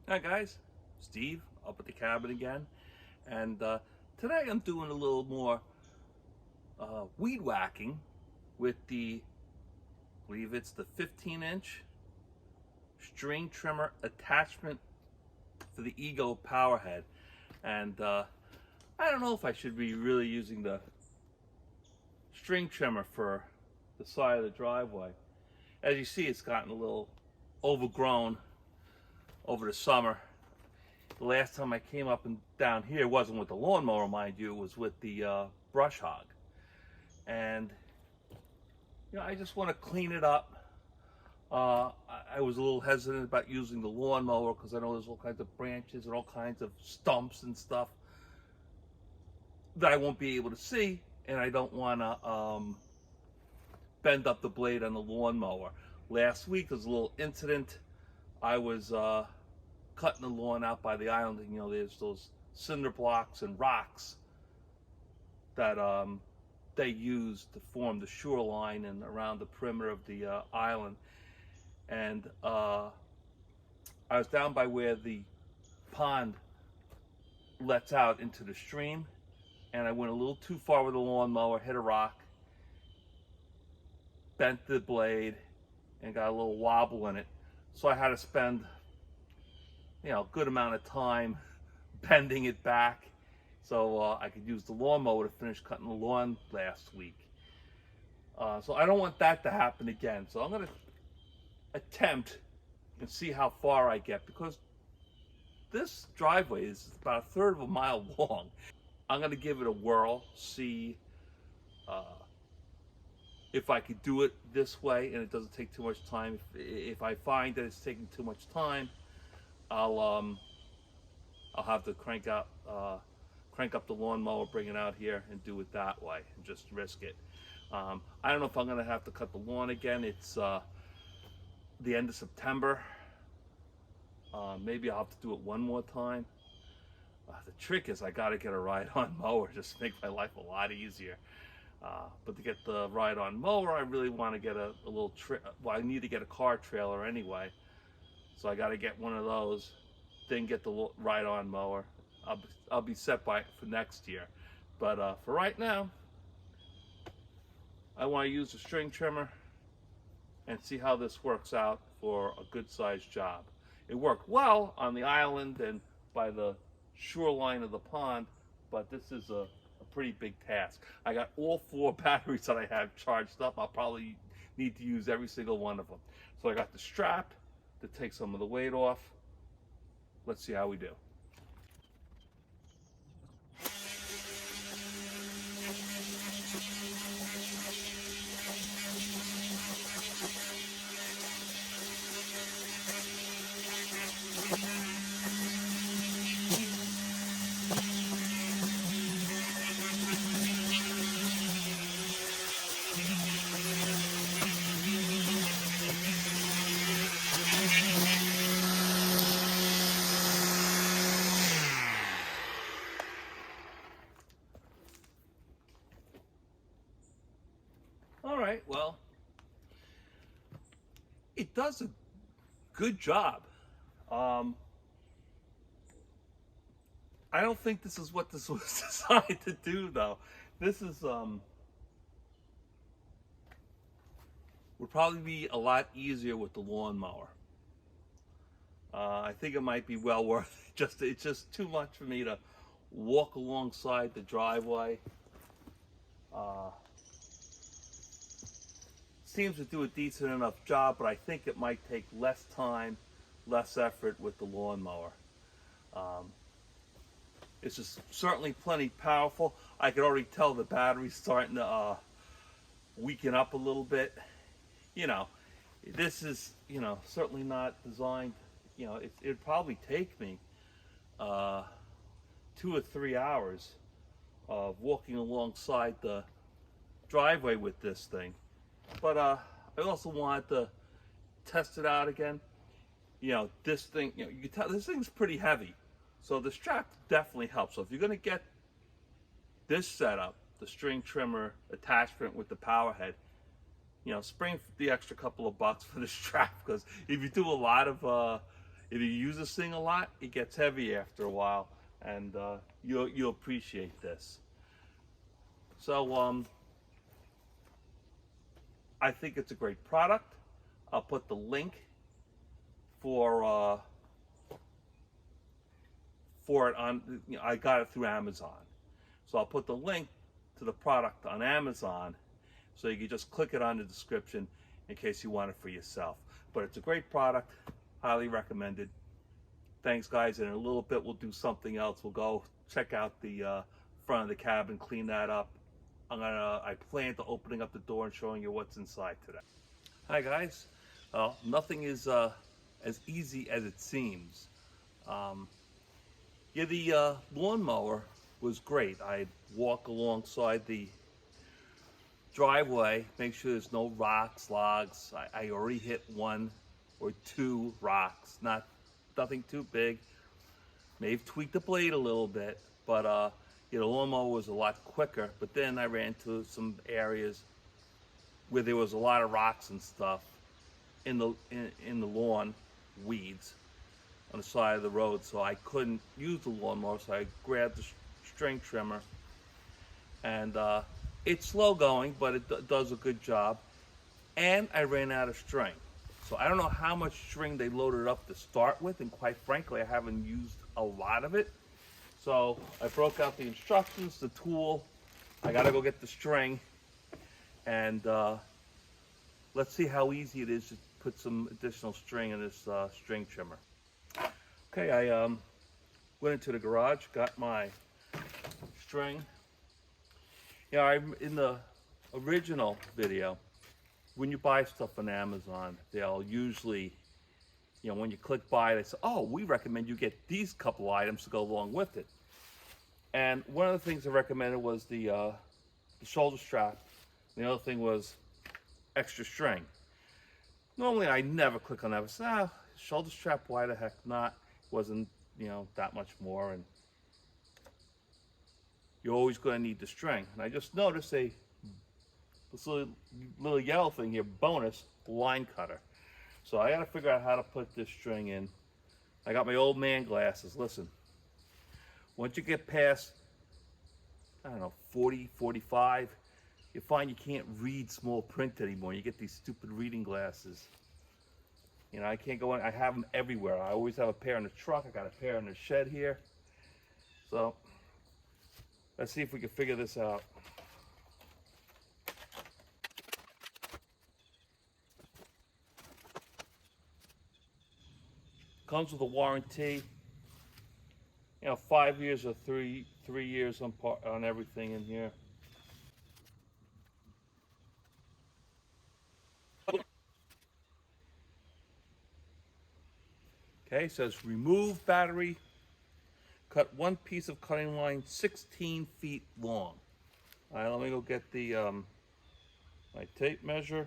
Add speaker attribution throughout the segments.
Speaker 1: Hi guys, Steve up at the cabin again, and today I'm doing a little more weed whacking with I believe it's the 15-inch string trimmer attachment for the Ego Powerhead, and I don't know if I should be really using the string trimmer for the side of the driveway. As you see, it's gotten a little overgrown over the summer. The last time I came up and down here wasn't with the lawnmower, mind you, it was with the brush hog. And I just want to clean it up. I was a little hesitant about using the lawnmower because I know there's all kinds of branches and all kinds of stumps and stuff that I won't be able to see, and I don't want to bend up the blade on the lawnmower. Last week there was a little incident. I was cutting the lawn out by the island, and there's those cinder blocks and rocks that they use to form the shoreline and around the perimeter of the island. And I was down by where the pond lets out into the stream, and I went a little too far with the lawnmower, hit a rock, bent the blade, and got a little wobble in it. So I had to spend a good amount of time bending it back so I could use the lawnmower to finish cutting the lawn last week. So I don't want that to happen again. So I'm going to attempt and see how far I get, because this driveway is about a third of a mile long. I'm going to give it a whirl, see if I could do it this way and it doesn't take too much time. If I find that it's taking too much time, I'll have to crank up the lawnmower, bring it out here, and do it that way, and just risk it. I don't know if I'm gonna have to cut the lawn again. It's the end of September. Maybe I'll have to do it one more time. The trick is I gotta get a ride-on mower just to make my life a lot easier. But to get the ride-on mower, I really want to get a little well, I need to get a car trailer anyway. So I got to get one of those, then get the ride-on mower. I'll be set by for next year. But for right now, I want to use the string trimmer and see how this works out for a good-sized job. It worked well on the island and by the shoreline of the pond, but this is a pretty big task. I got all 4 batteries that I have charged up. I'll probably need to use every single one of them. So I got the strap to take some of the weight off. Let's see how we do. All right, well, it does a good job. I don't think this is what this was designed to do, though. This is would probably be a lot easier with the lawnmower. I think it might be well worth it. It's just too much for me to walk alongside the driveway. Seems to do a decent enough job, but I think it might take less time, less effort with the lawnmower. It's just certainly plenty powerful. I can already tell the battery's starting to weaken up a little bit. This is certainly not designed. It'd probably take me 2 or 3 hours of walking alongside the driveway with this thing. But I also wanted to test it out again. This thing, you can tell this thing's pretty heavy. So the strap definitely helps. So if you're going to get this setup, the string trimmer attachment with the power head, spring the extra couple of bucks for the strap, because if you do a lot of If you use this thing a lot, it gets heavy after a while, and you'll appreciate this. So I think it's a great product. I'll put the link for it on. I got it through Amazon, so I'll put the link to the product on Amazon, so you can just click it on the description in case you want it for yourself. But it's a great product, highly recommended. Thanks, guys. And in a little bit, we'll do something else. We'll go check out the front of the cabin, clean that up. I plan to opening up the door and showing you what's inside today. Hi, guys. Nothing is as easy as it seems. Yeah, the lawnmower was great. I'd walk alongside the driveway, make sure there's no rocks, logs. I already hit 1 or 2 rocks, nothing too big. May have tweaked the blade a little bit, but the lawnmower was a lot quicker. But then I ran to some areas where there was a lot of rocks and stuff in the lawn, weeds on the side of the road, so I couldn't use the lawnmower. So I grabbed the string trimmer, and it's slow going, but it does a good job. And I ran out of string. So I don't know how much string they loaded up to start with, and quite frankly, I haven't used a lot of it. So I broke out the instructions, the tool. I gotta go get the string, and let's see how easy it is to put some additional string in this string trimmer. Okay, I went into the garage, got my string. Yeah, in the original video, when you buy stuff on Amazon, they'll usually, when you click buy, they say, oh, we recommend you get these couple items to go along with it. And one of the things I recommended was the shoulder strap. The other thing was extra string. Normally, I never click on that. I say, shoulder strap, why the heck not? It wasn't, that much more. And you're always going to need the string. And I just noticed this little yellow thing here, bonus line cutter. So I got to figure out how to put this string in. I got my old man glasses. Listen, once you get past, 40, 45, you find you can't read small print anymore. You get these stupid reading glasses. I can't go in. I have them everywhere. I always have a pair in the truck. I got a pair in the shed here. So let's see if we can figure this out. Comes with a warranty. 5 years or 3 years on everything in here. Okay, it says remove battery. Cut 1 piece of cutting line 16 feet long. All right, let me go get the my tape measure.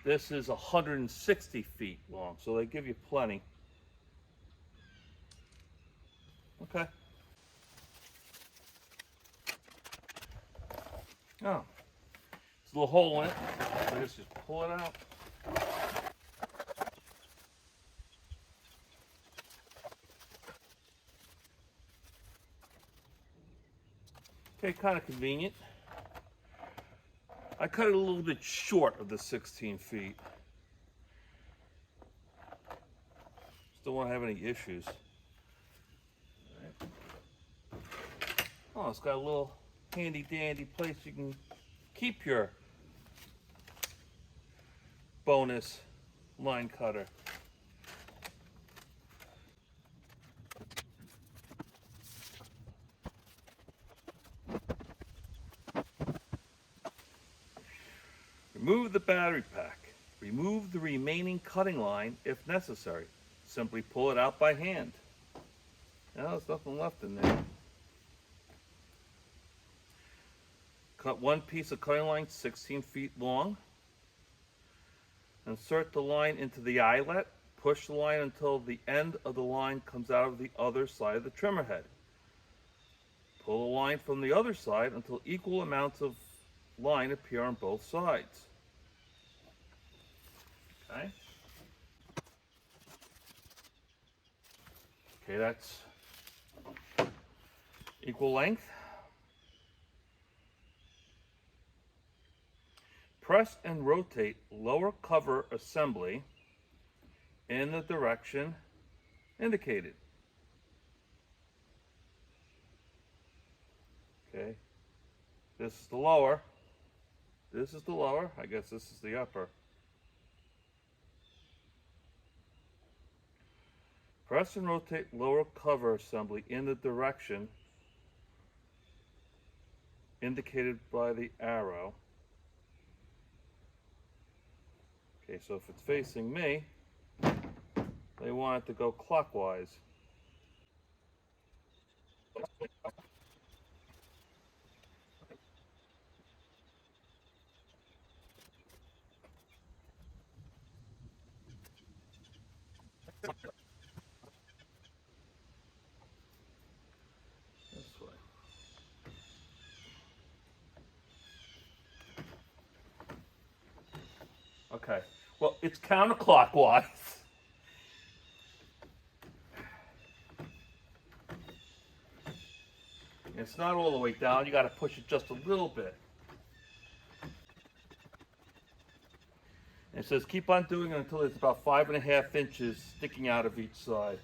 Speaker 1: This is 160 feet long, so they give you plenty. Okay. Oh, there's a little hole in it. So let's just pull it out. Okay, kind of convenient. I cut it a little bit short of the 16 feet. Still won't have any issues. Oh, it's got a little handy dandy place you can keep your bonus line cutter. Remove the battery pack. Remove the remaining cutting line if necessary. Simply pull it out by hand. Now there's nothing left in there. Cut 1 piece of cutting line 16 feet long. Insert the line into the eyelet. Push the line until the end of the line comes out of the other side of the trimmer head. Pull the line from the other side until equal amounts of line appear on both sides. Okay? Okay, that's equal length. Press and rotate lower cover assembly in the direction indicated. Okay, this is the lower. This is the lower. I guess this is the upper. Press and rotate lower cover assembly in the direction indicated by the arrow. Okay, so if it's facing me, they want it to go clockwise. This way. Okay, well, it's counterclockwise. It's not all the way down. You got to push it just a little bit. And it says keep on doing it until it's about 5.5 inches sticking out of each side.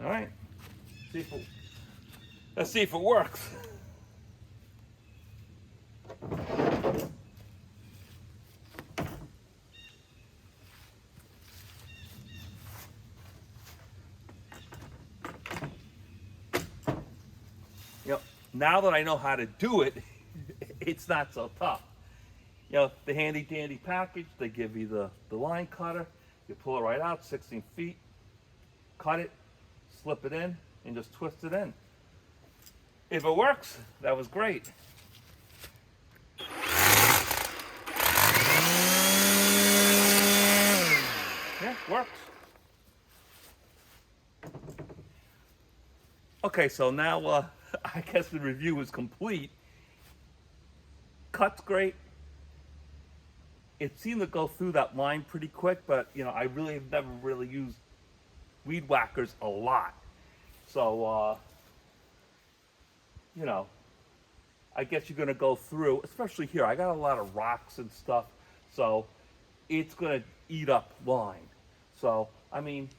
Speaker 1: All right. Let's see if it works. Yep. Now that I know how to do it, it's not so tough. You know, the handy dandy package, they give you the line cutter. You pull it right out, 16 feet, cut it, slip it in, and just twist it in. If it works, that was great. Yeah, works. Okay, so now I guess the review is complete. Cut's great. It seemed to go through that line pretty quick, but you know, I really have never really used weed whackers a lot. So, you know, I guess you're gonna go through, especially here, I got a lot of rocks and stuff, so it's gonna eat up line. So, I mean,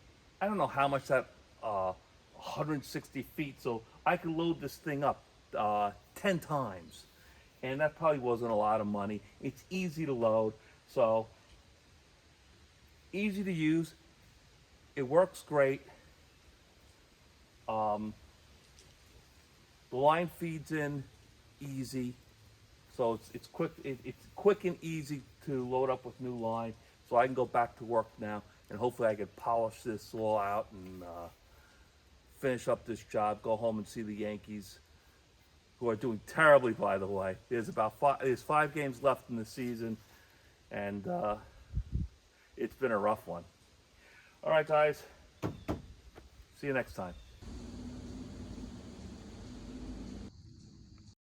Speaker 1: I don't know how much that, 160 feet, so I could load this thing up 10 times. And that probably wasn't a lot of money. It's easy to load, so easy to use. It works great. The line feeds in easy, so it's quick. It's quick and easy to load up with new line. So I can go back to work now, and hopefully I can polish this all out and finish up this job. Go home and see the Yankees, who are doing terribly, by the way. There's 5 games left in the season, and it's been a rough one. All right, guys. See you next time.